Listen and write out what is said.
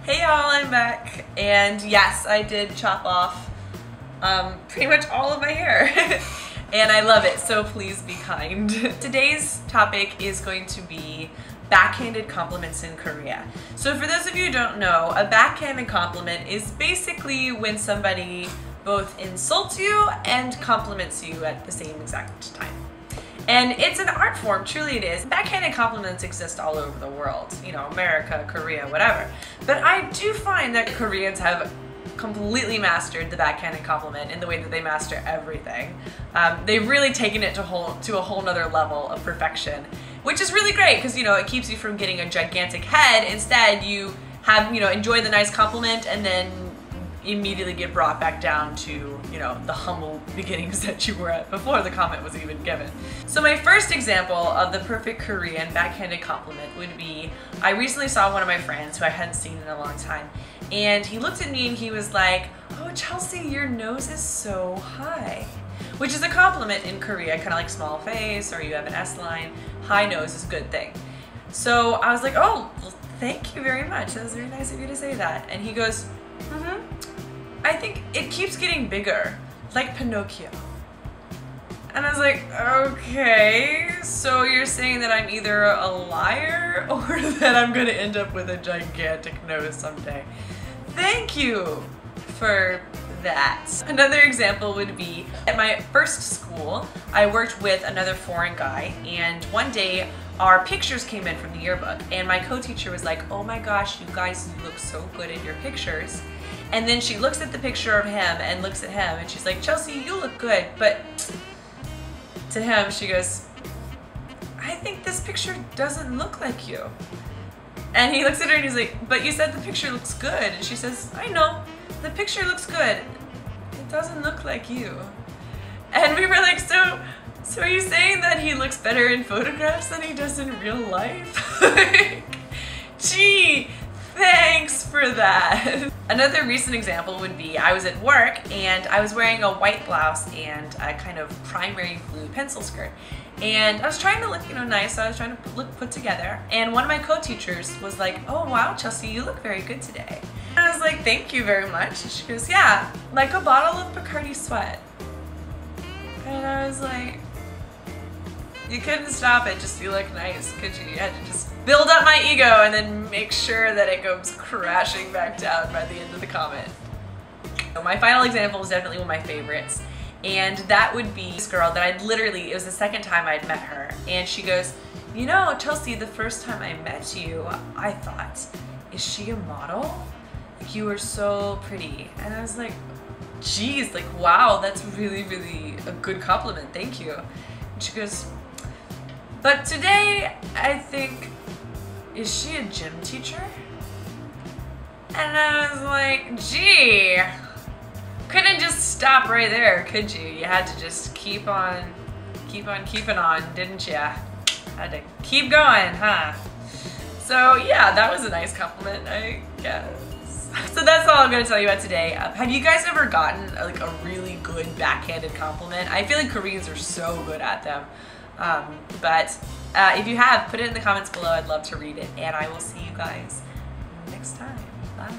Hey y'all, I'm back. And yes, I did chop off pretty much all of my hair. And I love it, so please be kind. Today's topic is going to be backhanded compliments in Korea. So for those of you who don't know, a backhanded compliment is basically when somebody both insults you and compliments you at the same exact time. And it's an art form, truly it is. Backhanded compliments exist all over the world, you know, America, Korea, whatever. But I do find that Koreans have completely mastered the backhanded compliment in the way that they master everything. They've really taken it to a whole nother level of perfection, which is really great because, you know, it keeps you from getting a gigantic head. Instead, you have, you know, enjoy the nice compliment and then immediately get brought back down to, you know, the humble beginnings that you were at before the comment was even given. So my first example of the perfect Korean backhanded compliment would be, I recently saw one of my friends who I hadn't seen in a long time, and he looked at me and he was like, "Oh, Chelsea, your nose is so high," which is a compliment in Korea, kind of like small face or you have an S-line. High nose is a good thing. So I was like, "Oh, well, thank you very much. That was very nice of you to say that." And he goes, "I think it keeps getting bigger, like Pinocchio." And I was like, okay, so you're saying that I'm either a liar or that I'm gonna end up with a gigantic nose someday. Thank you for that. Another example would be, at my first school, I worked with another foreign guy, and one day our pictures came in from the yearbook, and my co-teacher was like, "Oh my gosh, you guys look so good in your pictures." And then she looks at the picture of him and looks at him and she's like, "Chelsea, you look good," but to him she goes, "I think this picture doesn't look like you." And he looks at her and he's like, "But you said the picture looks good." And she says, "I know, the picture looks good. It doesn't look like you." And we were like, so are you saying that he looks better in photographs than he does in real life? Gee, thanks for that. Another recent example would be, I was at work and I was wearing a white blouse and a kind of primary blue pencil skirt. And I was trying to look, you know, nice, so I was trying to look put together. And one of my co-teachers was like, "Oh wow, Chelsea, you look very good today." And I was like, "Thank you very much." And she goes, "Yeah, like a bottle of Bacardi Sweat." And I was like, you couldn't stop it, just you look nice, could you? You had to just build up my ego and then make sure that it goes crashing back down by the end of the comment. So my final example is definitely one of my favorites, and that would be this girl that I'd literally, it was the second time I'd met her, and she goes, "You know, Chelsea, the first time I met you, I thought, is she a model? Like, you were so pretty." And I was like, geez, like, wow, that's really, really a good compliment, thank you. And she goes, "But today, I think, is she a gym teacher?" And I was like, gee, couldn't just stop right there, could you? You had to just keep on keeping on, didn't you? Had to keep going, huh? So yeah, that was a nice compliment, I guess. So that's all I'm gonna tell you about today. Have you guys ever gotten like a really good backhanded compliment? I feel like Koreans are so good at them. But if you have, put it in the comments below. I'd love to read it, and I will see you guys next time. Bye.